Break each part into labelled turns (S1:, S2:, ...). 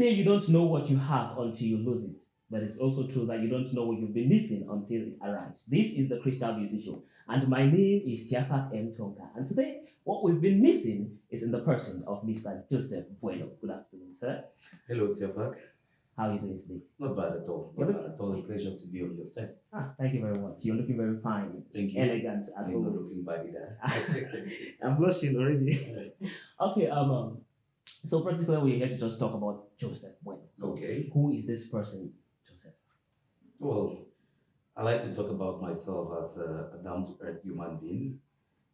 S1: say you don't know what you have until you lose it, but it's also true that you don't know what you've been missing until it arrives. This is the Crystal Beauty Show, and my name is Tiapak M. Tonga. And today, what we've been missing is in the person of Mr. Joseph Bueno. Good afternoon, sir.
S2: Hello, Tiafak.
S1: How are you doing today?
S2: Not bad at all. Not bad at all. A pleasure to be on your set.
S1: Thank you very much. You're looking very fine.
S2: Thank you.
S1: Elegant as
S2: You're not
S1: always.
S2: looking bad either.
S1: I'm blushing already. Okay, so practically we're here to just talk about Joseph Bueno. So
S2: Okay.
S1: who is this person, Joseph?
S2: Well, I like to talk about myself as a down-to-earth human being,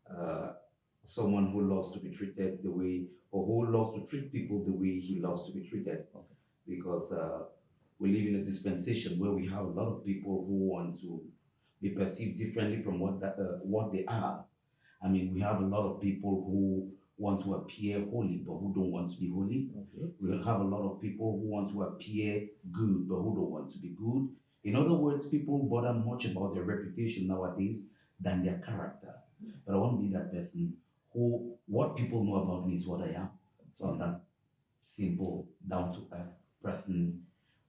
S2: uh, someone who loves to be treated the way, or who loves to treat people the way he loves to be treated.
S1: Okay.
S2: Because we live in a dispensation where we have a lot of people who want to be perceived differently from what they are. I mean, we have a lot of people who want to appear holy, but who don't want to be holy.
S1: Okay.
S2: We have a lot of people who want to appear good, but who don't want to be good. In other words, people bother much about their reputation nowadays than their character. But I want to be that person who, what people know about me is what I am. So I'm that simple, down to earth person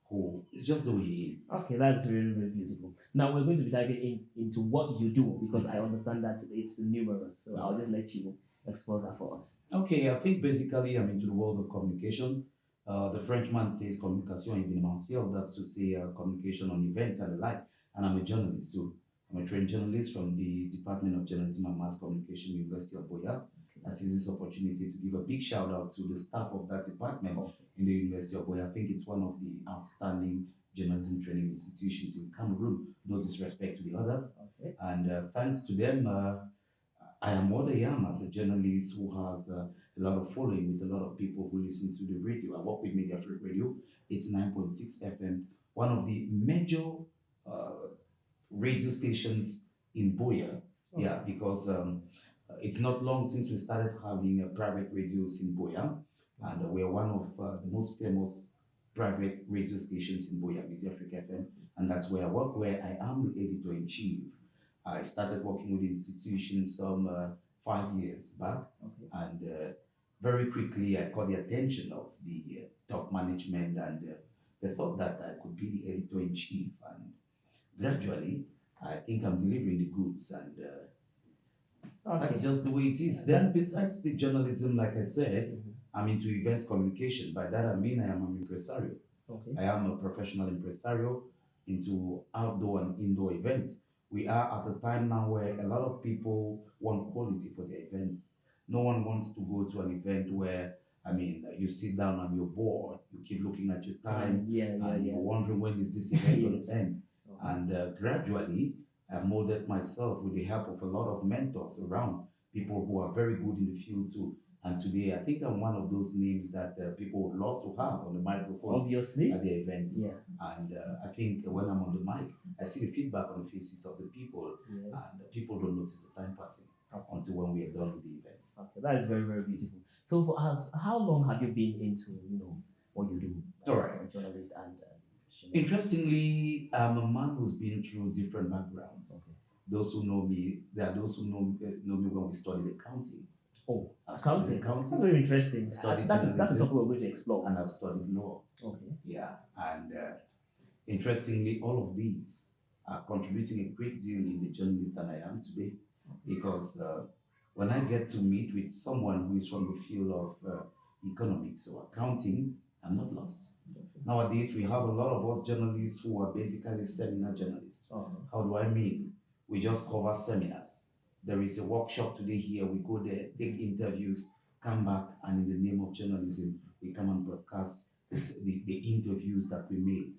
S2: who is just the way he is.
S1: Okay, that's really, really beautiful. Now we're going to be diving into what you do because I understand that it's numerous. So I'll just let you explore that for us.
S2: Okay, I think basically I'm into the world of communication. The Frenchman says communication événementielle, that's to say communication on events and the like. And I'm a journalist too. I'm a trained journalist from the Department of Journalism and Mass Communication, University of Boya. I seize this opportunity to give a big shout out to the staff of that department in the University of Boya. I think it's one of the outstanding journalism training institutions in Cameroon. No disrespect to the others.
S1: Okay.
S2: And thanks to them, I am what I am as a journalist who has a lot of following with a lot of people who listen to the radio. I work with Media Free Radio, 89.6 FM, one of the major uh, radio stations in Boya.
S1: Okay.
S2: Yeah, because it's not long since we started having private radios in Boya, and we are one of the most famous private radio stations in Boya, Media Africa FM, and that's where I work, where I am the editor-in-chief. I started working with institutions some 5 years back,
S1: Okay.
S2: and very quickly I caught the attention of the top management, and they thought that I could be the editor-in-chief, and gradually I think I'm delivering the goods, and
S1: Okay.
S2: that's just the way it is. Then besides the journalism, like I said, I'm into events communication. By that I mean I am an impresario.
S1: Okay.
S2: I am a professional impresario into outdoor and indoor events. We are at a time now where a lot of people want quality for their events. No one wants to go to an event where, I mean, you sit down and you're bored, you keep looking at your time, and you're wondering when is this event going to end.
S1: Okay.
S2: And gradually, I've molded myself with the help of a lot of mentors around, people who are very good in the field too. And today, I think I'm one of those names that people would love to have on the microphone
S1: Obviously.
S2: at their events.
S1: Yeah.
S2: And I think when I'm on the mic, I see the feedback on the faces of the people,
S1: Yeah.
S2: and people don't notice the time passing
S1: Okay.
S2: until when we are done with the events.
S1: Okay, that is very, very beautiful. So for us, how long have you been into, what you do
S2: All
S1: as
S2: right.
S1: a journalist and
S2: Interestingly, I'm a man who's been through different backgrounds.
S1: Okay.
S2: Those who know me, there are those who know me when we studied accounting.
S1: Oh,
S2: I've studied
S1: accounting. That's
S2: accounting,
S1: very interesting.
S2: studied
S1: That's a
S2: journalism,
S1: topic we're going to explore.
S2: and I've studied law.
S1: Okay.
S2: Yeah, and interestingly, all of these are contributing a great deal in the journalist that I am today, because when I get to meet with someone who is from the field of economics or accounting, I'm not lost. Nowadays, we have a lot of us journalists who are basically seminar journalists. How do I mean? We just cover seminars. There is a workshop today here, we go there, take interviews, come back, and in the name of journalism, we come and broadcast the interviews that we made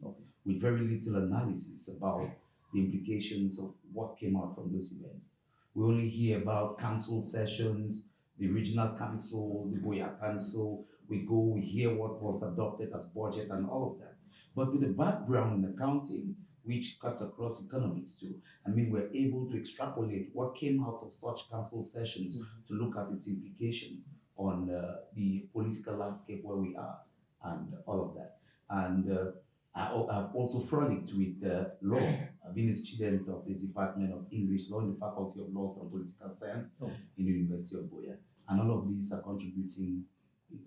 S2: with very little analysis about the implications of what came out from those events. We only hear about council sessions, the regional council, the Boya council. We go, we hear what was adopted as budget and all of that. But with a background in accounting, which cuts across economics too, I mean, we're able to extrapolate what came out of such council sessions to look at its implication on the political landscape where we are and all of that. And I've also frolicked with law. I've been a student of the Department of English Law in the Faculty of Laws and Political Science in the University of Boya. And all of these are contributing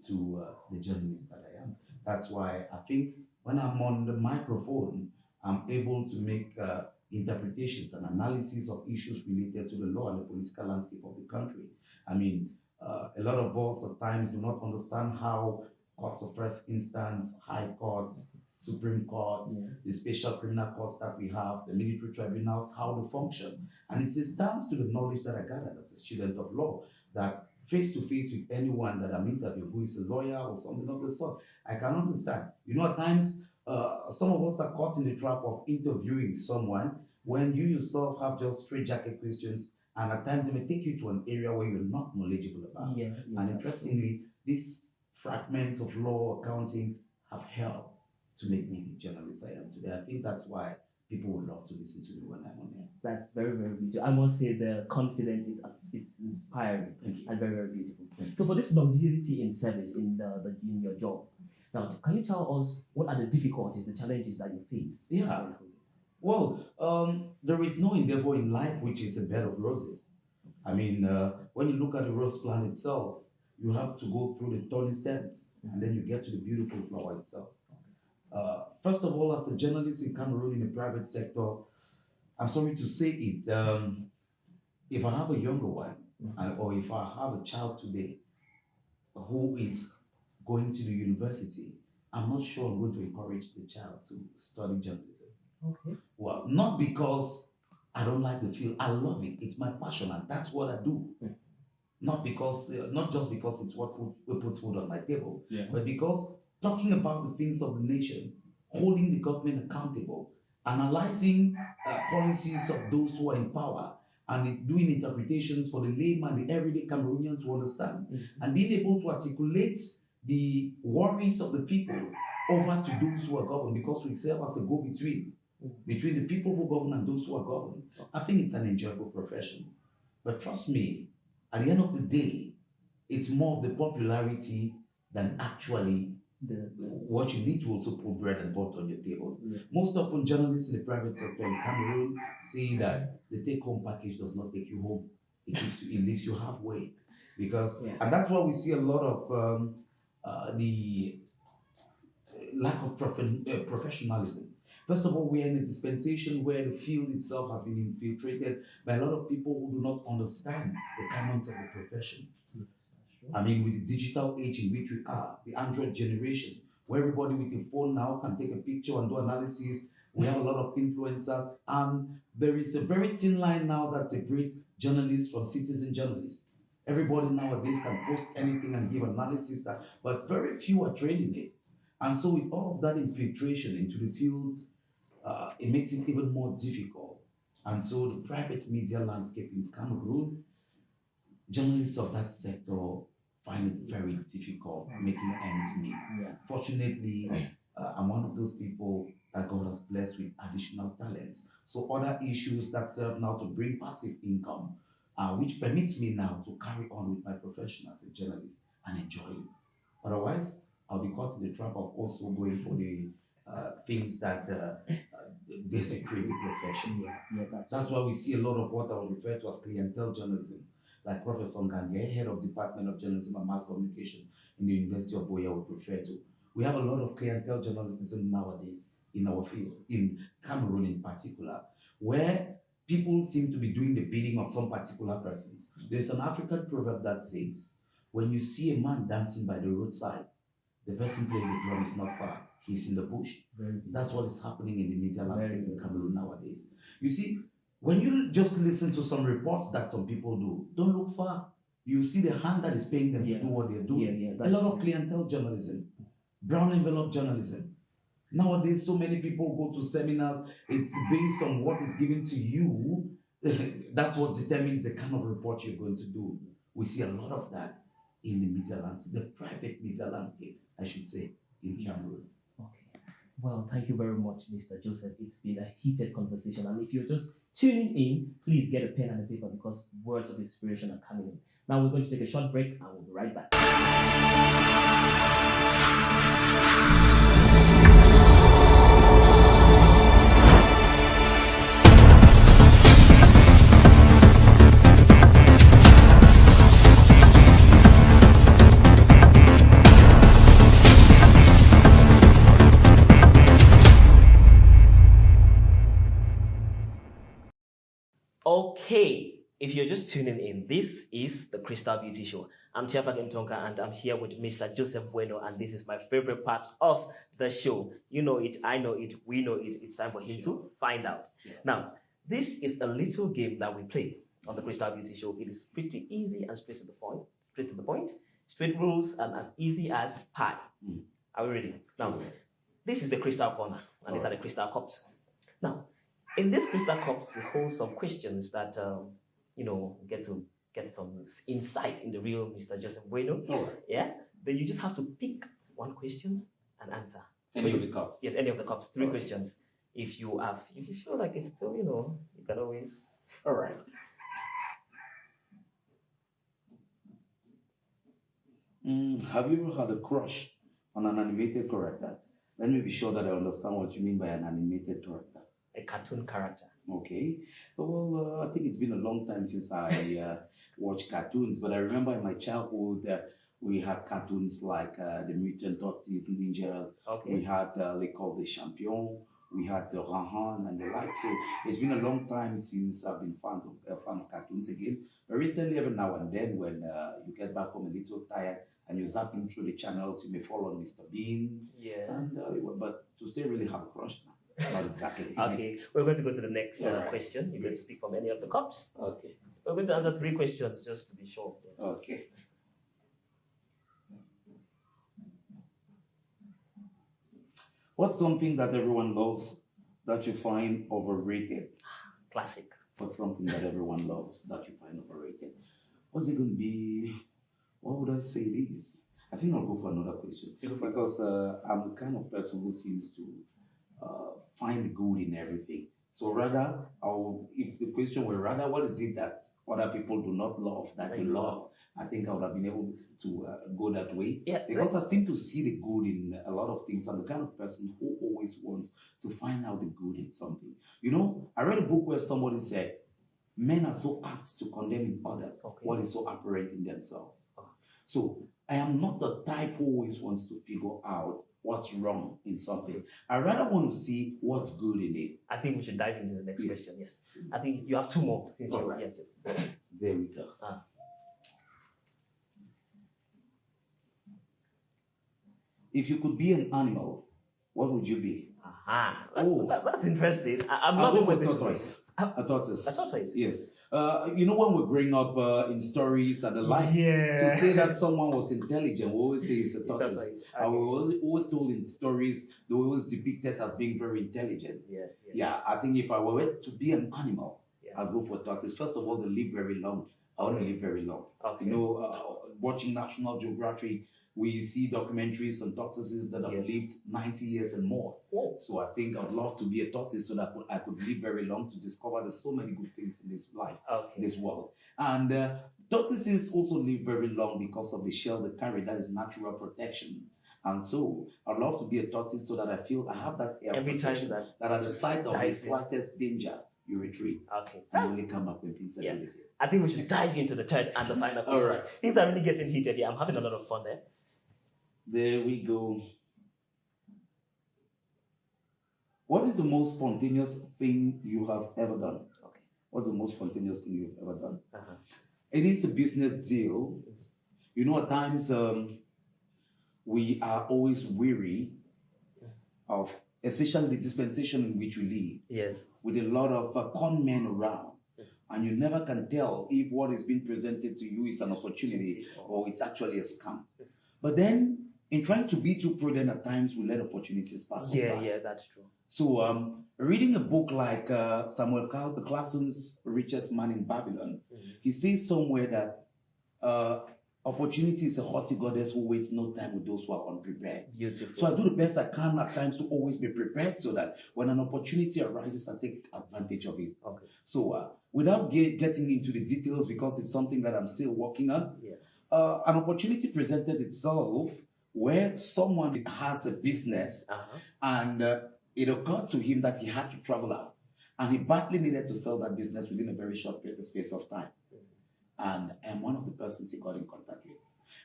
S2: to the journalist that I am. That's why I think when I'm on the microphone, I'm able to make interpretations and analysis of issues related to the law and the political landscape of the country. I mean, a lot of us at times do not understand how courts of first instance, high courts, Supreme Court, the special criminal courts that we have, the military tribunals, how they function. And it stands to the knowledge that I gathered as a student of law that face to face with anyone that I'm interviewing who is a lawyer or something of the sort, I can understand. You know, at times, some of us are caught in the trap of interviewing someone when you yourself have just straight jacket questions, and at times they may take you to an area where you're not knowledgeable about. And interestingly, these fragments of law, accounting have helped to make me the journalist I am today. I think that's why people would love to listen to me when I'm on air.
S1: That's very, very beautiful. I must say the confidence is it's inspiring.
S2: Thank you.
S1: And very, very beautiful. So for this longevity in service in in your job, now can you tell us what are the difficulties, the challenges that you face?
S2: Yeah. Well, there is no endeavor in life which is a bed of roses. I mean, when you look at the rose plant itself, you have to go through the thorny stems, and then you get to the beautiful flower itself. First of all, as a journalist in Cameroon in the private sector, I'm sorry to say it, if I have a younger one, or if I have a child today who is going to the university, I'm not sure I'm going to encourage the child to study journalism.
S1: Okay.
S2: Well, not because I don't like the field, I love it. It's my passion, and that's what I do. Not because, not just because it's what puts food on my table, but because talking about the things of the nation, holding the government accountable, analyzing policies of those who are in power, and doing interpretations for the layman, the everyday Cameroonian to understand, and being able to articulate the worries of the people over to those who are governed, because we serve as a go-between between the people who govern and those who are governed. I think it's an enjoyable profession. But trust me, at the end of the day, it's more of the popularity than actually what you need to also put bread and butter on your table. Most often, journalists in the private sector in Cameroon say that the take-home package does not take you home; it leaves you halfway. Because, and that's why we see a lot of the lack of professionalism. First of all, we are in a dispensation where the field itself has been infiltrated by a lot of people who do not understand the canons of the profession. I mean, with the digital age in which we are, the Android generation, where everybody with a phone now can take a picture and do analysis. We have a lot of influencers, and there is a very thin line now that separates journalists from citizen journalists. Everybody nowadays can post anything and give analysis, but very few are trained in it. And so with all of that infiltration into the field, it makes it even more difficult. And so the private media landscape in Cameroon, journalists of that sector find it very difficult making ends meet. Fortunately, I'm one of those people that God has blessed with additional talents. So other issues that serve now to bring passive income, which permits me now to carry on with my profession as a journalist and enjoy it. Otherwise, I'll be caught in the trap of also going for the things that desecrate the profession. That's why we see a lot of what I will refer to as clientele journalism, like Professor Ngange, head of Department of Journalism and Mass Communication in the University of Boya, would refer to. We have a lot of clientele journalism nowadays in our field, in Cameroon in particular, where people seem to be doing the bidding of some particular persons. There's an African proverb that says, when you see a man dancing by the roadside, the person playing the drum is not far, he's in the bush. That's what is happening in the media landscape in Cameroon nowadays. You see, when you just listen to some reports that some people do, don't look far. You see the hand that is paying them to do what they're doing. A lot of clientele journalism, brown envelope journalism. Nowadays, so many people go to seminars. It's based on what is given to you. That's what determines the kind of report you're going to do. We see a lot of that in the media landscape, the private media landscape, I should say, in Cameroon.
S1: Okay. Well, thank you very much, Mr. Joseph. It's been a heated conversation. And if you're just tuning in, please get a pen and a paper because words of inspiration are coming in. Now we're going to take a short break and we'll be right back. Okay, if you're just tuning in, this is the Crystal Beauty Show. I'm Chiapak Mtonka and I'm here with Mr. Joseph Weno, and this is my favorite part of the show. You know it, I know it, we know it. It's time for him to find out. Now, this is a little game that we play on the Crystal Beauty Show. It is pretty easy and straight to the point. Straight to the point. Straight rules and as easy as pie. Are we ready? Now, this is the Crystal Corner, and these are the Crystal Cups. Now, in this Crystal Cups, it holds some questions that get to get some insight in the real Mr. Joseph Bueno. Yeah. Then you just have to pick one question and answer.
S2: Any of the cups?
S1: Yes, any of the cups. Three questions. If you feel like it's still, you can always.
S2: All right. Have you ever had a crush on an animated character? Let me be sure that I understand what you mean by an animated character.
S1: A cartoon character.
S2: Okay. Well, I think it's been a long time since I watched cartoons, but I remember in my childhood we had cartoons like the Mutant Tortoise Ninjas.
S1: Okay.
S2: We had L'École des Champions. We had the Rahan and the like. So it's been a long time since I've been a fan of cartoons again. But recently, every now and then, when you get back home a little tired and you're zapping through the channels, you may fall on Mr. Bean.
S1: Yeah.
S2: And but to say really have a crush, not exactly.
S1: Okay, we're going to go to the next question. You're going to pick from any of the cups.
S2: Okay.
S1: We're going to answer 3 questions just to be sure. Yes.
S2: Okay. What's something that everyone loves that you find overrated?
S1: Classic.
S2: What's something that everyone loves that you find overrated? What's it going to be? What would I say this? I think I'll go for another question because I'm the kind of person who seems to find good in everything. So rather, if the question were rather, what is it that other people do not love that you love? I think I would have been able to go that way.
S1: Yeah,
S2: because I seem to see the good in a lot of things. I'm the kind of person who always wants to find out the good in something. I read a book where somebody said, men are so apt to condemn in others what is so apparent in themselves. So I am not the type who always wants to figure out what's wrong in something. I rather want to see what's good in it.
S1: I think we should dive into the next question. Yes. I think you have 2 more since you're
S2: right. There we go. If you could be an animal, what would you be?
S1: That's interesting. I'm
S2: I'll
S1: loving
S2: go for
S1: with this.
S2: tortoise. A tortoise.
S1: A tortoise?
S2: Yes. When we're growing up in stories and the like, to say that someone was intelligent, we always say it's a tortoise.
S1: Okay.
S2: I was always told in stories, they were always depicted as being very intelligent. Yeah, I think if I were to be an animal, I'd go for tortoise. First of all, they live very long. I want to live very long.
S1: Okay.
S2: Watching National Geographic, we see documentaries on tortoises that have lived 90 years and more. So I think I'd love to be a tortoise so that I could live very long to discover there's so many good things in this life, in this world. And tortoises also live very long because of the shell they carry. That is natural protection. And so I'd love to be a tortoise so that I feel I have that air protection, that at the sight of the slightest danger, you retreat.
S1: Okay.
S2: And you only come up when things are really good.
S1: I think we should dive into the third and the final question.
S2: All right.
S1: Things are really getting heated here. I'm having a lot of fun there.
S2: There we go. What is the most spontaneous thing you have ever done?
S1: Okay.
S2: What's the most spontaneous thing you've ever done? It is a business deal. At times we are always weary of, especially the dispensation in which we live.
S1: Yes.
S2: With a lot of con men around. And you never can tell if what is being presented to you is an opportunity or it's actually a scam. But then, in trying to be too prudent at times, we let opportunities pass us by.
S1: Yeah, that's true.
S2: So, reading a book like Samuel Classon's Richest Man in Babylon, he says somewhere that opportunity is a haughty goddess who wastes no time with those who are unprepared.
S1: Beautiful.
S2: So I do the best I can at times to always be prepared so that when an opportunity arises, I take advantage of it.
S1: Okay.
S2: So without getting into the details, because it's something that I'm still working on, an opportunity presented itself where someone has a business and it occurred to him that he had to travel out and he badly needed to sell that business within a very short space of time. And I am one of the persons he got in contact with.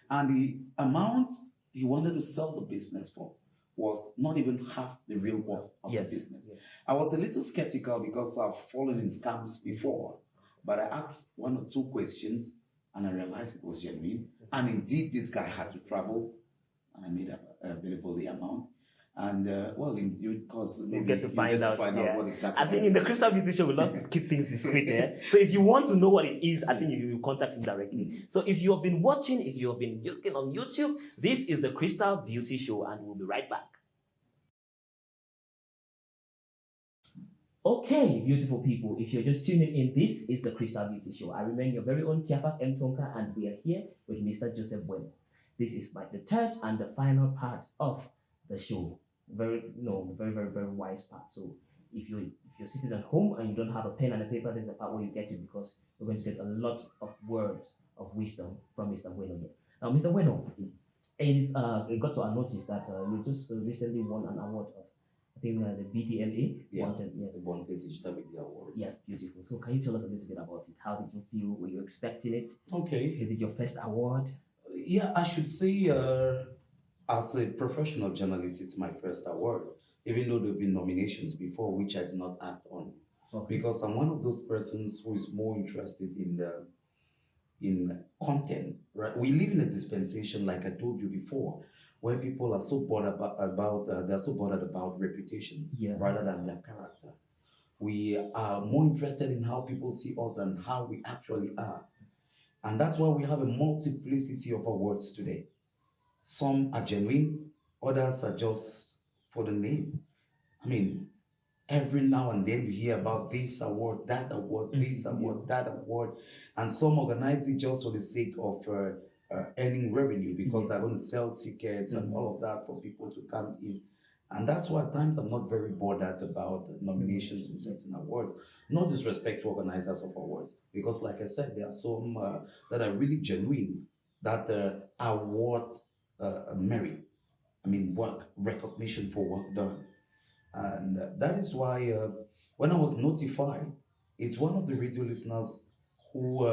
S2: And the amount he wanted to sell the business for was not even half the real worth of the business. I was a little skeptical because I've fallen in scams before. But I asked one or two questions and I realized it was genuine. And indeed, this guy had to travel and I made available the amount. And well, in due course,
S1: We'll
S2: maybe
S1: get to find out. Yeah.
S2: what exactly.
S1: I think in the Crystal Beauty Show, we love to keep things discreet. So if you want to know what it is, I think you will contact me directly. So if you have been watching, if you have been looking on YouTube, this is the Crystal Beauty Show, and we'll be right back. Okay, beautiful people, if you're just tuning in, this is the Crystal Beauty Show. I remain your very own Tiapak M. Tonka, and we are here with Mr. Joseph Weno. This is the third and the final part of the show. Very wise part. So if you're sitting at home and you don't have a pen and a paper, there's a part where you get it, because we're going to get a lot of words of wisdom from Mr. Weno here. Now, Mr. Weno, it got to our notice that you just recently won an award of, I think, the BDMA.
S2: Yeah,
S1: wanted, yes.
S2: the Wanted Digital Media Awards.
S1: Yes, beautiful. So can you tell us a little bit about it? How did you feel? Were you expecting it?
S2: Okay.
S1: Is it your first award?
S2: Yeah, I should say, as a professional journalist, it's my first award, even though there have been nominations before, which I did not act on. Okay. Because I'm one of those persons who is more interested in content, right? We live in a dispensation, like I told you before, where people are so bothered they're so bothered about reputation, yeah, rather than their character. We are more interested in how people see us than how we actually are. And that's why we have a multiplicity of awards today. Some are genuine, others are just for the name. I mean, every now and then you hear about this award, that award, this award, that award, and some organize it just for the sake of earning revenue, because they're going to sell tickets and all of that for people to come in. And that's why at times I'm not very bothered about nominations in certain awards. No disrespect to organizers of awards, because like I said, there are some that are really genuine, that award merit. I mean, work recognition for work done. And that is why when I was notified, it's one of the radio listeners who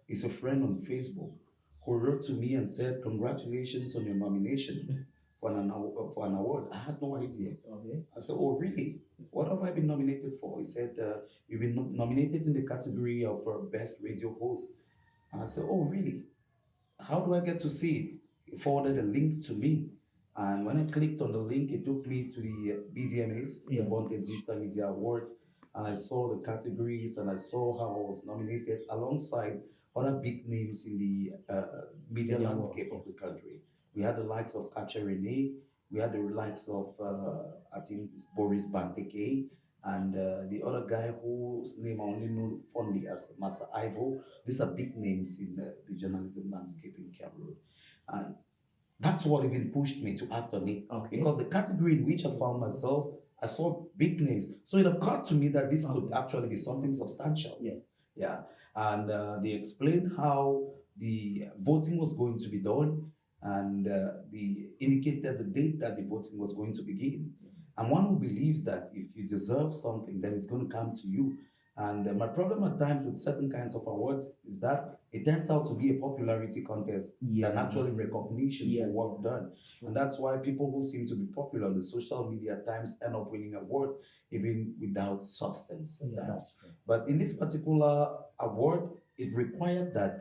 S2: is a friend on Facebook who wrote to me and said, "Congratulations on your nomination for an award." I had no idea. Okay. I said, "Oh, really? What have I been nominated for?" He said, "You've been nominated in the category of Best Radio Host." And I said, "Oh, really? How do I get to see it?" He forwarded a link to me. And when I clicked on the link, it took me to the BDMAs, the Wanted Digital Media Awards. And I saw the categories and I saw how I was nominated alongside other big names in the media landscape of the country. We had the likes of Kacha Rene, we had the likes of, I think it's Boris Banteke, and the other guy whose name I only know fondly as Masa Ivo. These are big names in the journalism landscape in Cameroon. And that's what even pushed me to act on it. Okay. Because the category in which I found myself, I saw big names. So it occurred to me that this could actually be something substantial. Yeah. Yeah. And they explained how the voting was going to be done, and they indicated the date that the voting was going to begin. I'm one who believes that if you deserve something, then it's going to come to you. And my problem at times with certain kinds of awards is that it turns out to be a popularity contest than actually recognition for work done. And that's why people who seem to be popular on the social media at times end up winning awards even without substance at times. But in this particular award, it required that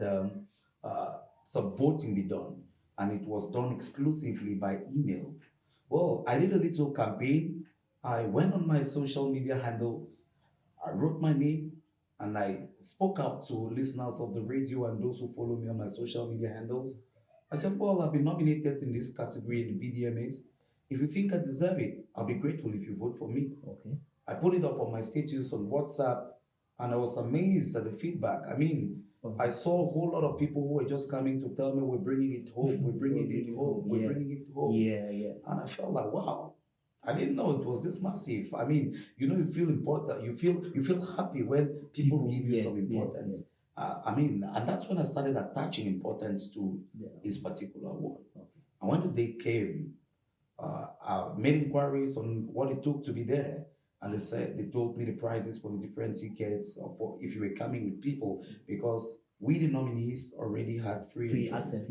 S2: some voting be done, and it was done exclusively by email. Well, I did a little campaign. I went on my social media handles, I wrote my name, and I spoke out to listeners of the radio and those who follow me on my social media handles. I said, "Well, I've been nominated in this category in the BDMAs. If you think I deserve it, I'll be grateful if you vote for me." Okay. I put it up on my status on WhatsApp, and I was amazed at the feedback. I mean, I saw a whole lot of people who were just coming to tell me, "We're bringing it home, we're bringing it home, we're bringing it home." Yeah, yeah. And I felt like, wow, I didn't know it was this massive. I mean, you feel important. You feel happy when people give you some importance. I mean, and that's when I started attaching importance to this particular award. Okay. And when the day came, I made inquiries on what it took to be there. And they told me the prices for the different tickets, or for if you were coming with people, because we, the nominees, already had free entrance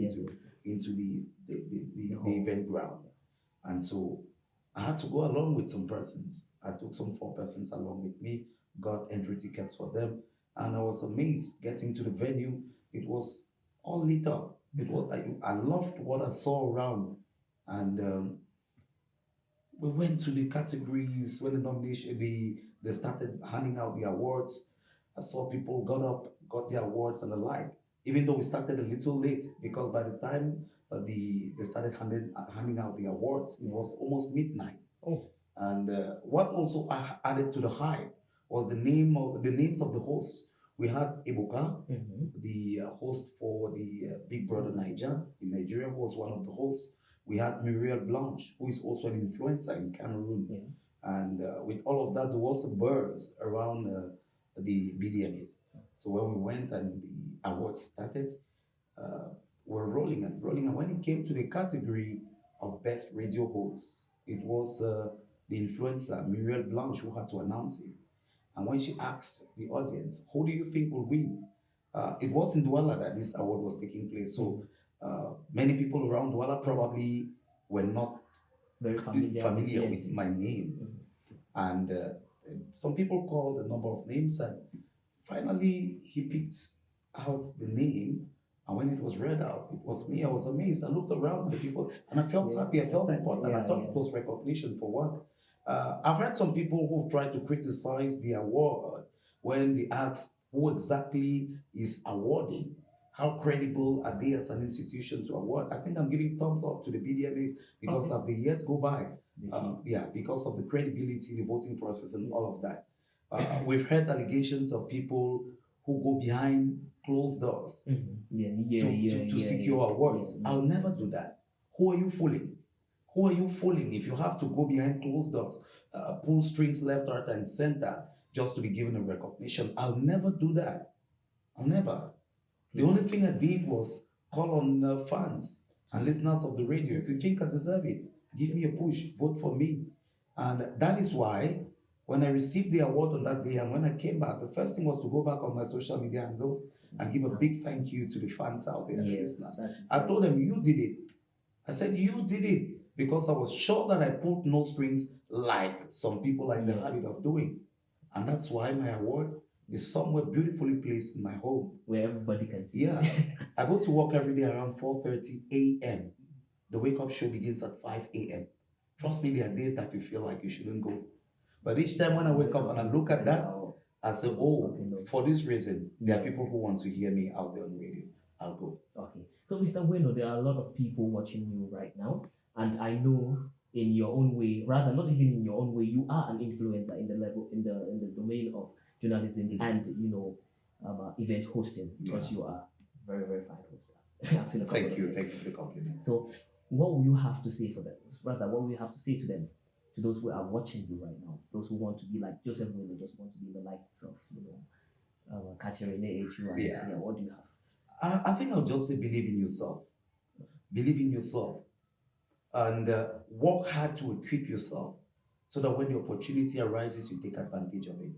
S2: into the event ground. And so I had to go along with some persons. I took some 4 persons along with me, got entry tickets for them. And I was amazed getting to the venue. It was all lit up. It was I loved what I saw around, and we went to the categories when the nomination they started handing out the awards. I saw people got up, got the awards and the like. Even though we started a little late, because by the time they started handing out the awards, it was almost midnight.
S1: Oh.
S2: And what also added to the hype was the names of the hosts. We had Ibuka, the host for the Big Brother Niger in Nigeria, who was one of the hosts. We had Muriel Blanche, who is also an influencer in Cameroon. Yeah. And with all of that, there was a buzz around the BDMAs. So when we went and the awards started, uh, we're rolling and rolling. And when it came to the category of best radio hosts, it was the influencer Muriel Blanche who had to announce it. And when she asked the audience, who do you think will win? It was in Douala that this award was taking place. So many people around Douala probably were not
S1: very
S2: familiar with my name. And some people called a number of names, and finally he picked out the name. And when it was read out, it was me. I was amazed. I looked around at the people and I felt happy. I felt important. I thought it was recognition for what. I've heard some people who've tried to criticize the award when they ask who exactly is awarding. How credible are they as an institution to award? I think I'm giving thumbs up to the BDMAs because as the years go by, because of the credibility, the voting process, and all of that. We've heard allegations of people who go behind closed doors to secure awards. I'll never do that. Who are you fooling? Who are you fooling if you have to go behind closed doors, pull strings left, right, and center just to be given a recognition? I'll never do that. I'll never. The only thing I did was call on fans and listeners of the radio. If you think I deserve it, give me a push, vote for me. And that is why when I received the award on that day and when I came back, the first thing was to go back on my social media handles and give a big thank you to the fans out there, the listeners. I told them, you did it. I said, you did it because I was sure that I pulled no strings like some people are in the habit of doing. And that's why my award is somewhere beautifully placed in my home.
S1: Where everybody can see.
S2: Yeah. I go to work every day around 4:30 a.m. The wake up show begins at 5 a.m. Trust me, there are days that you feel like you shouldn't go. But each time when I wake up and I look at that, I say, oh, for this reason, there are people who want to hear me out there on the radio. I'll go.
S1: Okay. So, Mr. Weno, there are a lot of people watching you right now, and I know in your own way, rather not even in your own way, you are an influencer in the level in the domain of journalism and event hosting because you are very fine host. I've seen a couple
S2: Thank
S1: of
S2: you.
S1: them.
S2: Thank you for the compliment.
S1: So, what will you have to say for them? Rather, what will you have to say to them? To those who are watching you right now, those who want to be like Joseph Weno, those who want to be the likes of Katerina H. What do you have?
S2: I think I'll just say believe in yourself. Believe in yourself and work hard to equip yourself so that when the opportunity arises, you take advantage of it.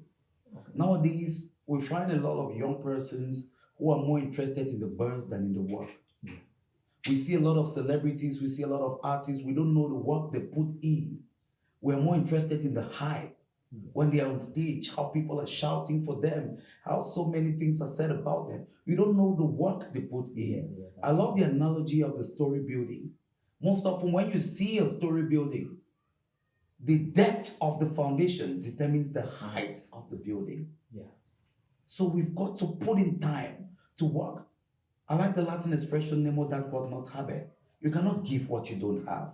S2: Okay. Nowadays, we find a lot of young persons who are more interested in the buzz than in the work. Yeah. We see a lot of celebrities, we see a lot of artists, we don't know the work they put in. We're more interested in the hype when they are on stage, how people are shouting for them, how so many things are said about them. You don't know the work they put in. I love the analogy of the story building. Most often, when you see a story building, the depth of the foundation determines the height of the building. Yeah. So we've got to put in time to work. I like the Latin expression, nemo dat quod not habet. You cannot give what you don't have.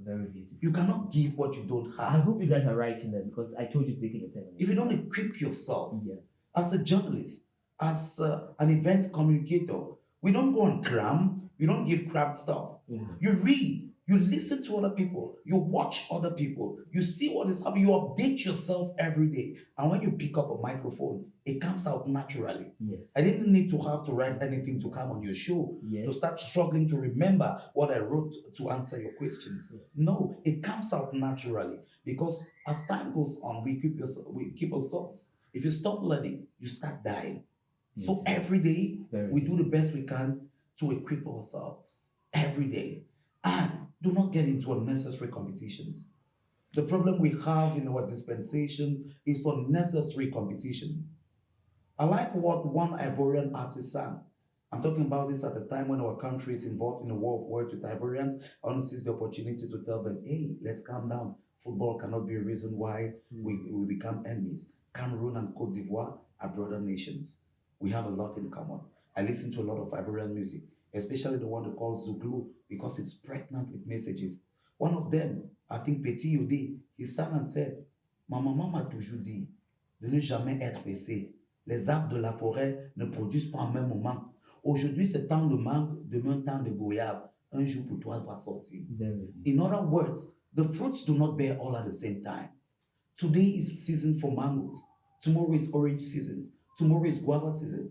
S1: Very beautiful.
S2: You cannot give what you don't have.
S1: I hope you guys are writing that because I told you to take it a pen.
S2: If you don't equip yourself,
S1: yes,
S2: as a journalist, as an event communicator, we don't go and cram, we don't give crap stuff. Mm-hmm. You read, you listen to other people, you watch other people, you see what is happening, you update yourself every day. And when you pick up a microphone, it comes out naturally. Yes. I didn't need to have to write anything to come on your show, yes, to start struggling to remember what I wrote to answer your questions. Yes. No, it comes out naturally because as time goes on, we keep ourselves. If you stop learning, you start dying. Yes. So every day, we do the best we can to equip ourselves. Every day. And do not get into unnecessary competitions. The problem we have in our dispensation is unnecessary competition. I like what one Ivorian artist sang. I'm talking about this at the time when our country is involved in a war of words with Ivorians. I want to seize the opportunity to tell them, hey, let's calm down. Football cannot be a reason why we become enemies. Cameroon and Cote d'Ivoire are brother nations. We have a lot in common. I listen to a lot of Ivorian music, especially the one they call Zouglou, because it's pregnant with messages. One of them, I think Petit Yodé, he sang and said, ma maman m'a toujours dit de ne jamais être pressé. Les arbres de la forêt ne produisent pas en même moment. Aujourd'hui, c'est temps de mangue, demain, temps de goyave. Un jour pour toi va sortir. In other words, the fruits do not bear all at the same time. Today is season for mangoes. Tomorrow is orange season. Tomorrow is guava season.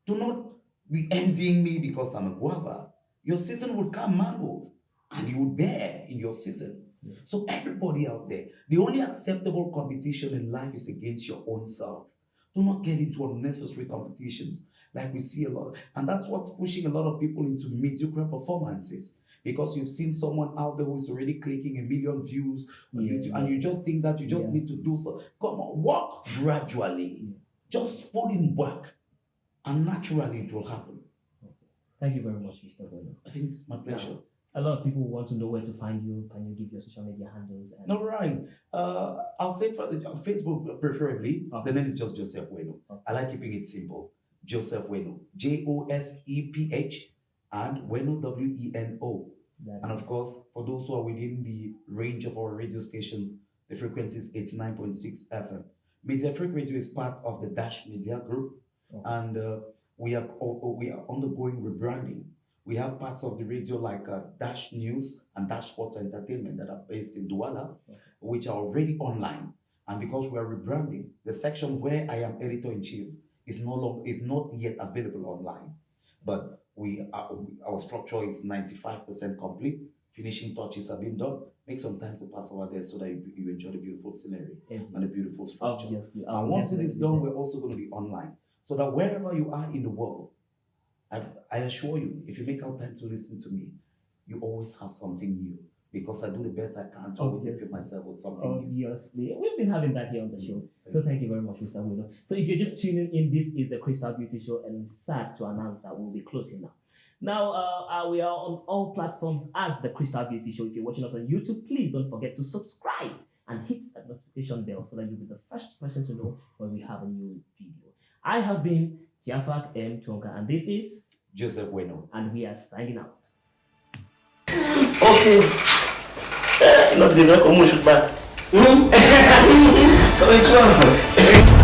S2: Do not be envying me because I'm a guava. Your season will come mango and you will bear in your season. Yeah. So everybody out there, the only acceptable competition in life is against your own self. Do not get into unnecessary competitions like we see a lot. And that's what's pushing a lot of people into mediocre performances. Because you've seen someone out there who's already clicking 1 million views on YouTube, and you just think that you just need to do so. Come on, work gradually. Just put in work, and naturally it will happen.
S1: Thank you very much, Mr. Weno.
S2: I think it's my pleasure.
S1: Now, a lot of people want to know where to find you. Can you give your social media handles?
S2: All right. I'll say for Facebook preferably. Okay. The name is just Joseph Weno. Okay. I like keeping it simple. Joseph Weno. Joseph and Weno Weno. And of course, for those who are within the range of our radio station, the frequency is 89.6 FM. Media Freak Radio is part of the Dash Media Group, and we are undergoing rebranding. We have parts of the radio like Dash News and Dash Sports Entertainment that are based in Douala, which are already online. And because we are rebranding, the section where I am editor in chief is not yet available online. But our structure is 95% complete. Finishing touches have been done. Make some time to pass over there so that you enjoy the beautiful scenery and the beautiful structure.
S1: Obviously,
S2: and once it is done, we're also going to be online. So that wherever you are in the world, I assure you, if you make out time to listen to me, you always have something new. Because I do the best I can to always equip myself with something new.
S1: Obviously. We've been having that here on the show. So thank you very much, Mr. Weno. So if you're just tuning in, this is the Crystal Beauty Show, and it's sad to announce that we'll be closing now. Now, we are on all platforms as the Crystal Beauty Show. If you're watching us on YouTube, please don't forget to subscribe and hit that notification bell so that you'll be the first person to know when we have a new video. I have been Tiafak M. Tonka, and this is
S2: Joseph Weno.
S1: And we are signing out.
S3: Okay. Not the record, back. Which one?